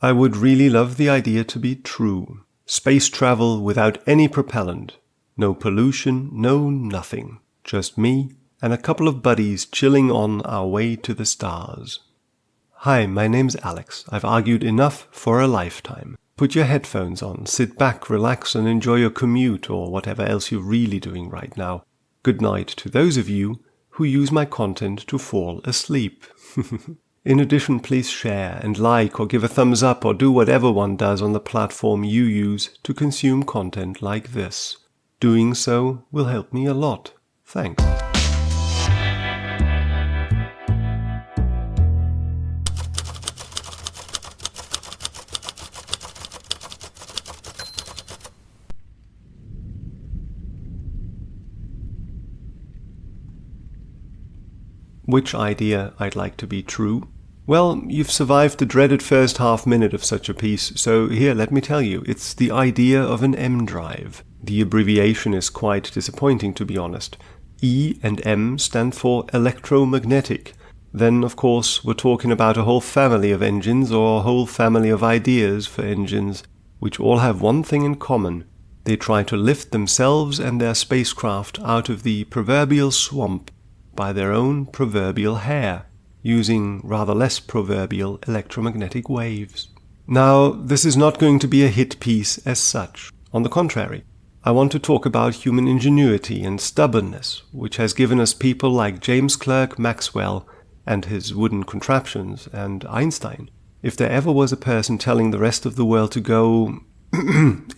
I would really love the idea to be true. Space travel without any propellant. No pollution, no nothing. Just me and a couple of buddies chilling on our way to the stars. Hi, my name's Alex. I've argued enough for a lifetime. Put your headphones on, sit back, relax, and enjoy your commute or whatever else you're really doing right now. Good night to those of you who use my content to fall asleep. In addition, please share and like or give a thumbs up or do whatever one does on the platform you use to consume content like this. Doing so will help me a lot. Thanks. Which idea I'd like to be true? Well, you've survived the dreaded first half minute of such a piece, so here, let me tell you, it's the idea of an M drive. The abbreviation is quite disappointing, to be honest. E and M stand for electromagnetic. Then, of course, we're talking about a whole family of engines or a whole family of ideas for engines, which all have one thing in common. They try to lift themselves and their spacecraft out of the proverbial swamp by their own proverbial hair, using rather less proverbial electromagnetic waves. Now, this is not going to be a hit piece as such. On the contrary, I want to talk about human ingenuity and stubbornness, which has given us people like James Clerk Maxwell and his wooden contraptions, and Einstein. If there ever was a person telling the rest of the world to go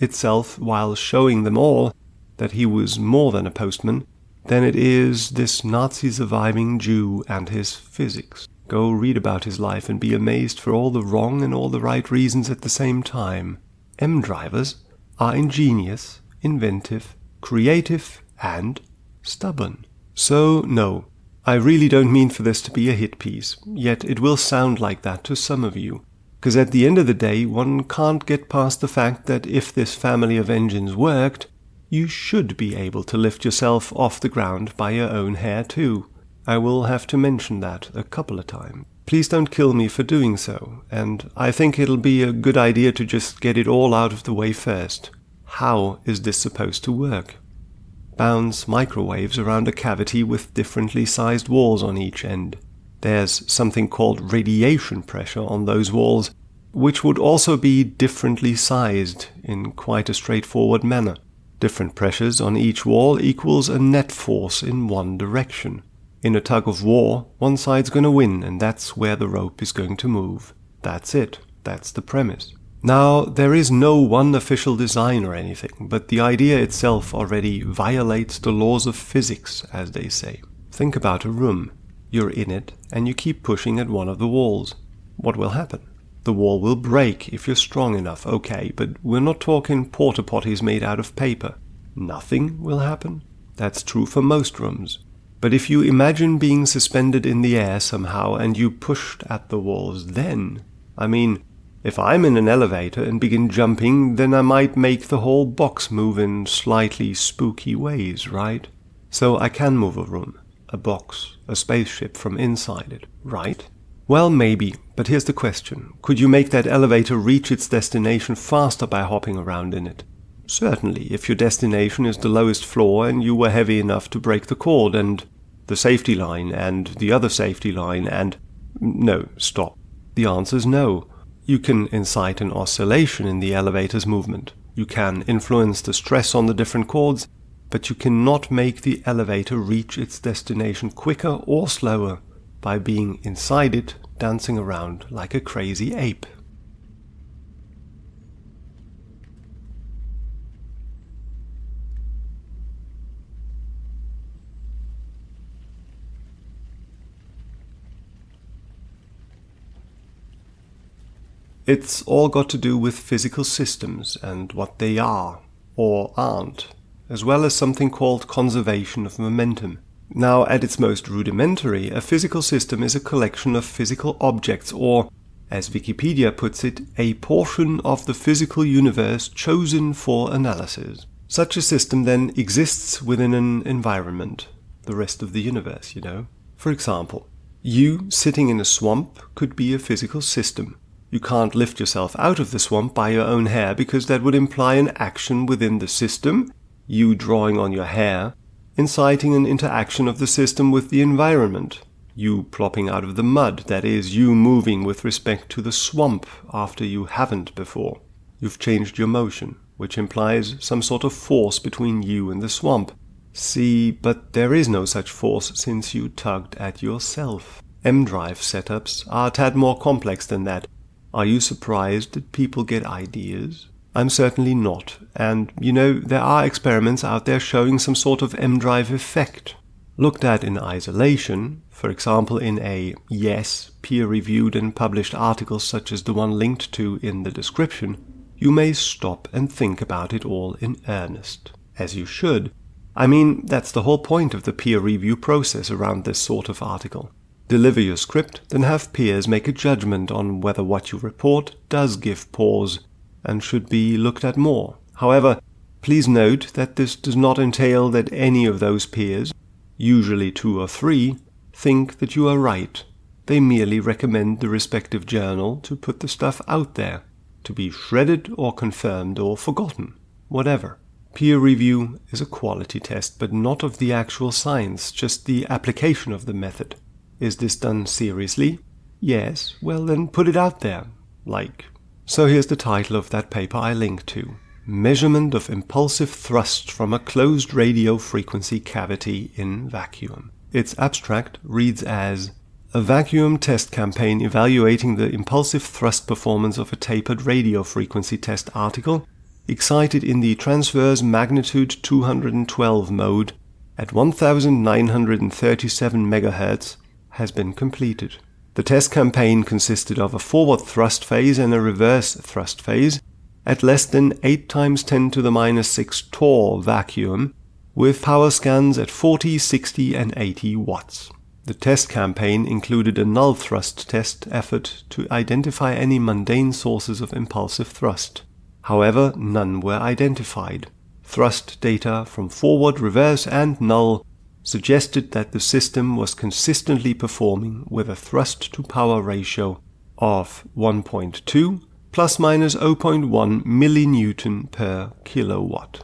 itself while showing them all that he was more than a postman, then it is this Nazi-surviving Jew and his physics. Go read about his life and be amazed for all the wrong and all the right reasons at the same time. M-drivers are ingenious, inventive, creative, and stubborn. So, no, I really don't mean for this to be a hit piece, yet it will sound like that to some of you. Because at the end of the day, one can't get past the fact that if this family of engines worked, you should be able to lift yourself off the ground by your own hair too. I will have to mention that a couple of times. Please don't kill me for doing so, and I think it'll be a good idea to just get it all out of the way first. How is this supposed to work? Bounce microwaves around a cavity with differently sized walls on each end. There's something called radiation pressure on those walls, which would also be differently sized in quite a straightforward manner. Different pressures on each wall equals a net force in one direction. In a tug of war, one side's going to win, and that's where the rope is going to move. That's it. That's the premise. Now, there is no one official design or anything, but the idea itself already violates the laws of physics, as they say. Think about a room. You're in it, and you keep pushing at one of the walls. What will happen? The wall will break if you're strong enough, okay, but we're not talking porta potties made out of paper. Nothing will happen. That's true for most rooms. But if you imagine being suspended in the air somehow and you pushed at the walls then, if I'm in an elevator and begin jumping, then I might make the whole box move in slightly spooky ways, right? So I can move a room, a box, a spaceship from inside it, right? Well, maybe, but here's the question. Could you make that elevator reach its destination faster by hopping around in it? Certainly, if your destination is the lowest floor and you were heavy enough to break the cord and the safety line and the other safety line and... No, stop. The answer is no. You can incite an oscillation in the elevator's movement. You can influence the stress on the different chords, but you cannot make the elevator reach its destination quicker or slower by being inside it, dancing around like a crazy ape. It's all got to do with physical systems and what they are, or aren't, as well as something called conservation of momentum. Now, at its most rudimentary, a physical system is a collection of physical objects, or, as Wikipedia puts it, a portion of the physical universe chosen for analysis. Such a system then exists within an environment, the rest of the universe, you know. For example, you sitting in a swamp could be a physical system. You can't lift yourself out of the swamp by your own hair because that would imply an action within the system, you drawing on your hair, inciting an interaction of the system with the environment, you plopping out of the mud, that is, you moving with respect to the swamp after you haven't before. You've changed your motion, which implies some sort of force between you and the swamp. See, but there is no such force since you tugged at yourself. M-drive setups are a tad more complex than that. Are you surprised that people get ideas? I'm certainly not, and, there are experiments out there showing some sort of M-drive effect. Looked at in isolation, for example in a, yes, peer-reviewed and published article such as the one linked to in the description, you may stop and think about it all in earnest. As you should. I mean, that's the whole point of the peer review process around this sort of article. Deliver your script, then have peers make a judgment on whether what you report does give pause and should be looked at more. However, please note that this does not entail that any of those peers, usually 2 or 3, think that you are right. They merely recommend the respective journal to put the stuff out there, to be shredded or confirmed or forgotten, whatever. Peer review is a quality test, but not of the actual science, just the application of the method. Is this done seriously? Yes, well then put it out there. So here's the title of that paper I linked to. Measurement of impulsive thrust from a closed radio frequency cavity in vacuum. Its abstract reads as a vacuum test campaign evaluating the impulsive thrust performance of a tapered radio frequency test article excited in the transverse magnitude 212 mode at 1937 MHz has been completed. The test campaign consisted of a forward thrust phase and a reverse thrust phase at less than 8 × 10⁻⁶ torr vacuum with power scans at 40, 60 and 80 watts. The test campaign included a null thrust test effort to identify any mundane sources of impulsive thrust. However, none were identified. Thrust data from forward, reverse and null suggested that the system was consistently performing with a thrust-to-power ratio of 1.2 ± 0.1 millinewton per kilowatt.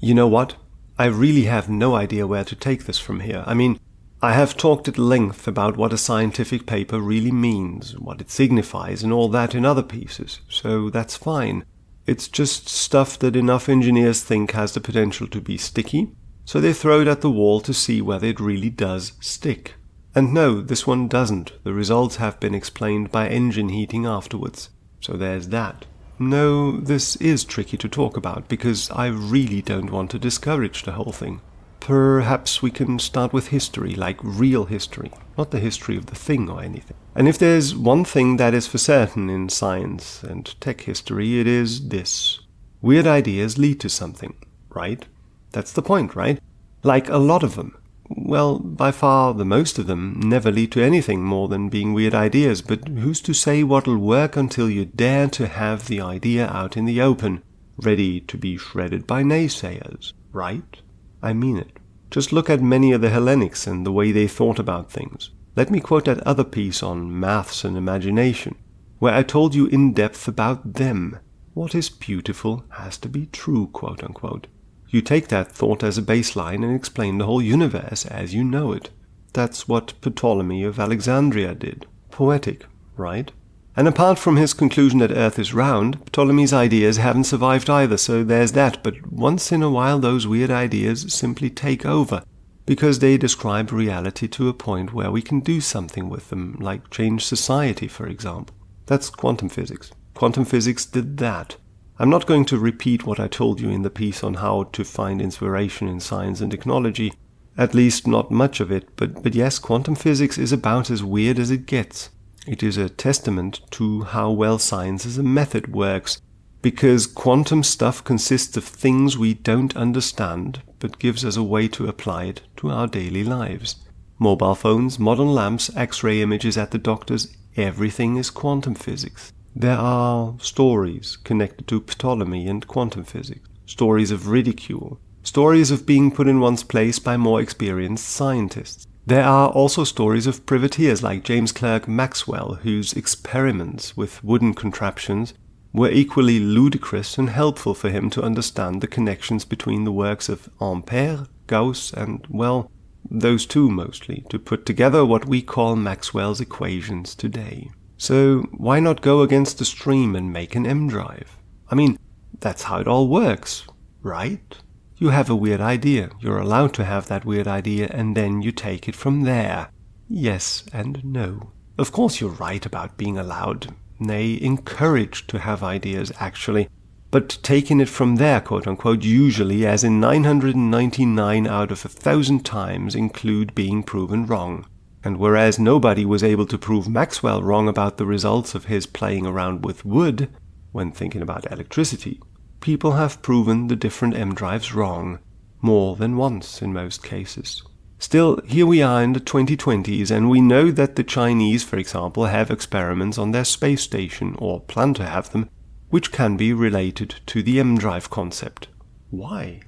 You know what? I really have no idea where to take this from here. I mean, I have talked at length about what a scientific paper really means, what it signifies and all that in other pieces, so that's fine. It's just stuff that enough engineers think has the potential to be sticky, so they throw it at the wall to see whether it really does stick. And no, this one doesn't. The results have been explained by engine heating afterwards, so there's that. No, this is tricky to talk about, because I really don't want to discourage the whole thing. Perhaps we can start with history, like real history, not the history of the thing or anything. And if there's one thing that is for certain in science and tech history, it is this. Weird ideas lead to something, right? That's the point, right? Like a lot of them. Well, by far the most of them never lead to anything more than being weird ideas, but who's to say what'll work until you dare to have the idea out in the open, ready to be shredded by naysayers, right? I mean it. Just look at many of the Hellenics and the way they thought about things. Let me quote that other piece on maths and imagination, where I told you in depth about them. What is beautiful has to be true, quote-unquote. You take that thought as a baseline and explain the whole universe as you know it. That's what Ptolemy of Alexandria did. Poetic, right? And apart from his conclusion that Earth is round, Ptolemy's ideas haven't survived either, so there's that. But once in a while those weird ideas simply take over, because they describe reality to a point where we can do something with them, like change society, for example. That's quantum physics. Quantum physics did that. I'm not going to repeat what I told you in the piece on how to find inspiration in science and technology, at least not much of it, but yes, quantum physics is about as weird as it gets. It is a testament to how well science as a method works, because quantum stuff consists of things we don't understand, but gives us a way to apply it to our daily lives. Mobile phones, modern lamps, X-ray images at the doctor's, everything is quantum physics. There are stories connected to Ptolemy and quantum physics, stories of ridicule, stories of being put in one's place by more experienced scientists. There are also stories of privateers like James Clerk Maxwell, whose experiments with wooden contraptions were equally ludicrous and helpful for him to understand the connections between the works of Ampère, Gauss, and, well, those two mostly, to put together what we call Maxwell's equations today. So why not go against the stream and make an M-drive? I mean, that's how it all works, right? You have a weird idea, you're allowed to have that weird idea, and then you take it from there. Yes and no. Of course you're right about being allowed, nay, encouraged to have ideas actually, but taking it from there, quote-unquote, usually, as in 999 out of 1,000 times, include being proven wrong. And whereas nobody was able to prove Maxwell wrong about the results of his playing around with wood, when thinking about electricity, people have proven the different M-drives wrong, more than once in most cases. Still, here we are in the 2020s, and we know that the Chinese, for example, have experiments on their space station, or plan to have them, which can be related to the M-drive concept. Why?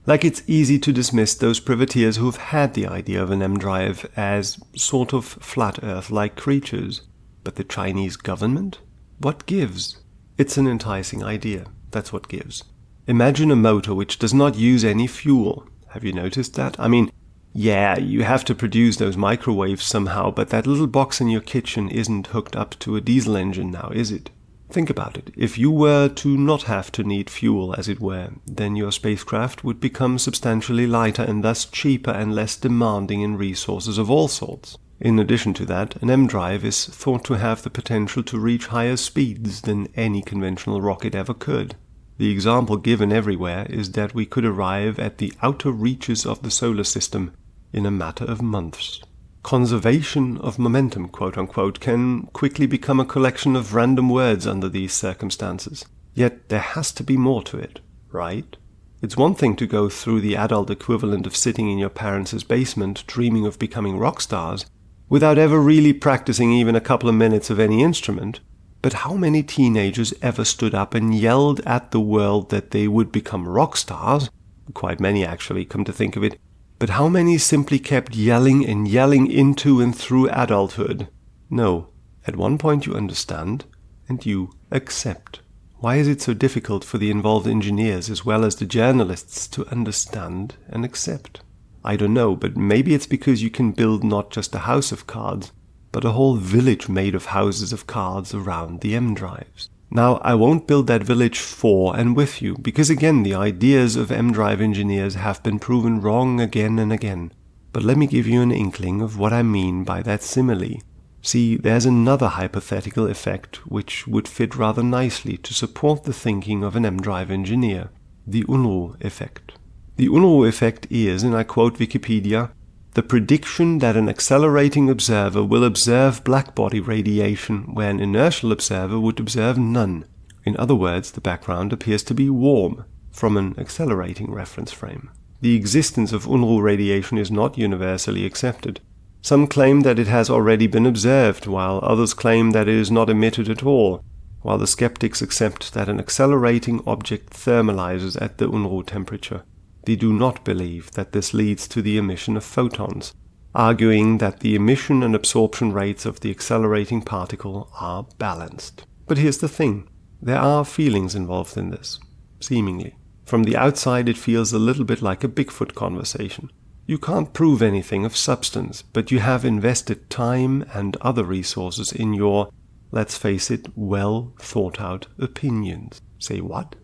Like it's easy to dismiss those privateers who've had the idea of an M-drive as sort of flat Earth-like creatures. But the Chinese government? What gives? It's an enticing idea, that's what gives. Imagine a motor which does not use any fuel. Have you noticed that? I mean, yeah, you have to produce those microwaves somehow, but that little box in your kitchen isn't hooked up to a diesel engine now, is it? Think about it. If you were to not have to need fuel, as it were, then your spacecraft would become substantially lighter and thus cheaper and less demanding in resources of all sorts. In addition to that, an M-drive is thought to have the potential to reach higher speeds than any conventional rocket ever could. The example given everywhere is that we could arrive at the outer reaches of the solar system in a matter of months. Conservation of momentum, quote-unquote, can quickly become a collection of random words under these circumstances. Yet there has to be more to it, right? It's one thing to go through the adult equivalent of sitting in your parents' basement dreaming of becoming rock stars, without ever really practicing even a couple of minutes of any instrument. But how many teenagers ever stood up and yelled at the world that they would become rock stars? Quite many, actually, come to think of it. But how many simply kept yelling and yelling into and through adulthood? No, at one point you understand, and you accept. Why is it so difficult for the involved engineers as well as the journalists to understand and accept? I don't know, but maybe it's because you can build not just a house of cards, but a whole village made of houses of cards around the M-drives. Now, I won't build that village for and with you, because again, the ideas of M-drive engineers have been proven wrong again and again. But let me give you an inkling of what I mean by that simile. See, there's another hypothetical effect which would fit rather nicely to support the thinking of an M-drive engineer, the Unruh effect. The Unruh effect is, and I quote Wikipedia, the prediction that an accelerating observer will observe blackbody radiation where an inertial observer would observe none. In other words, the background appears to be warm, from an accelerating reference frame. The existence of Unruh radiation is not universally accepted. Some claim that it has already been observed, while others claim that it is not emitted at all, while the skeptics accept that an accelerating object thermalizes at the Unruh temperature. They do not believe that this leads to the emission of photons, arguing that the emission and absorption rates of the accelerating particle are balanced. But here's the thing, there are feelings involved in this, seemingly. From the outside it feels a little bit like a Bigfoot conversation. You can't prove anything of substance, but you have invested time and other resources in your, let's face it, well thought out opinions. Say what?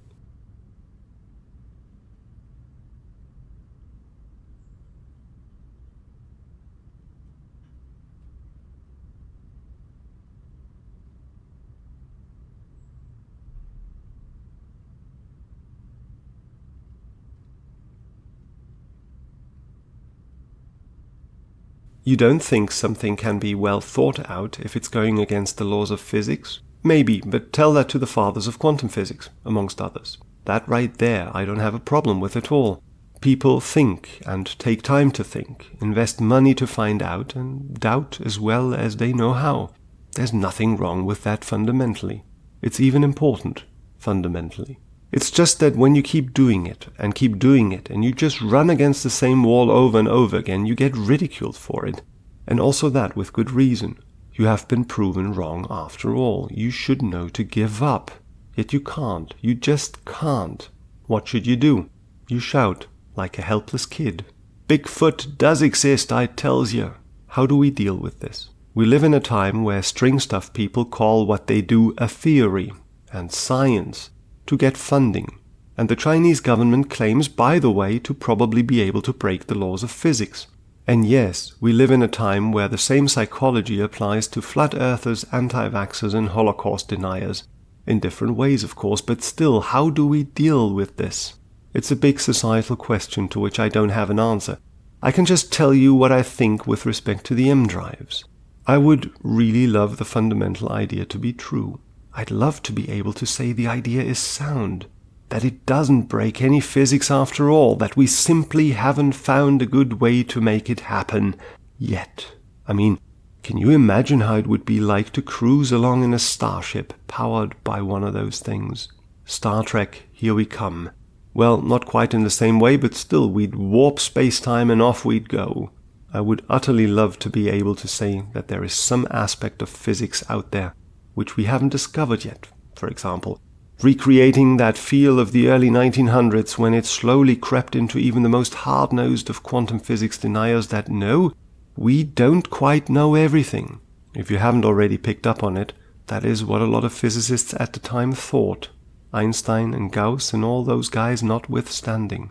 You don't think something can be well thought out if it's going against the laws of physics? Maybe, but tell that to the fathers of quantum physics, amongst others. That right there I don't have a problem with at all. People think and take time to think, invest money to find out, and doubt as well as they know how. There's nothing wrong with that fundamentally. It's even important, fundamentally. It's just that when you keep doing it, and you just run against the same wall over and over again, you get ridiculed for it. And also that with good reason. You have been proven wrong after all. You should know to give up. Yet you can't. You just can't. What should you do? You shout, like a helpless kid. Bigfoot does exist, I tells you. How do we deal with this? We live in a time where string stuff people call what they do a theory and science to get funding. And the Chinese government claims, by the way, to probably be able to break the laws of physics. And yes, we live in a time where the same psychology applies to flat earthers, anti-vaxxers and Holocaust deniers. In different ways, of course, but still, how do we deal with this? It's a big societal question to which I don't have an answer. I can just tell you what I think with respect to the M drives. I would really love the fundamental idea to be true. I'd love to be able to say the idea is sound, that it doesn't break any physics after all, that we simply haven't found a good way to make it happen yet. I mean, can you imagine how it would be like to cruise along in a starship powered by one of those things? Star Trek, here we come. Well, not quite in the same way, but still, we'd warp space-time and off we'd go. I would utterly love to be able to say that there is some aspect of physics out there which we haven't discovered yet, for example, recreating that feel of the early 1900s when it slowly crept into even the most hard-nosed of quantum physics deniers that no, we don't quite know everything. If you haven't already picked up on it, that is what a lot of physicists at the time thought, Einstein and Gauss and all those guys notwithstanding.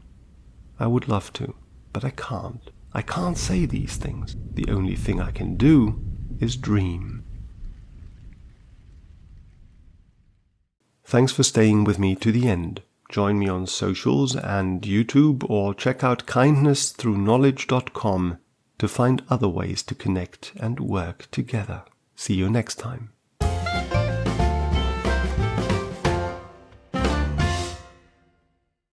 I would love to, but I can't. I can't say these things. The only thing I can do is dream. Thanks for staying with me to the end. Join me on socials and YouTube, or check out kindnessthrough knowledge.com to find other ways to connect and work together. See you next time.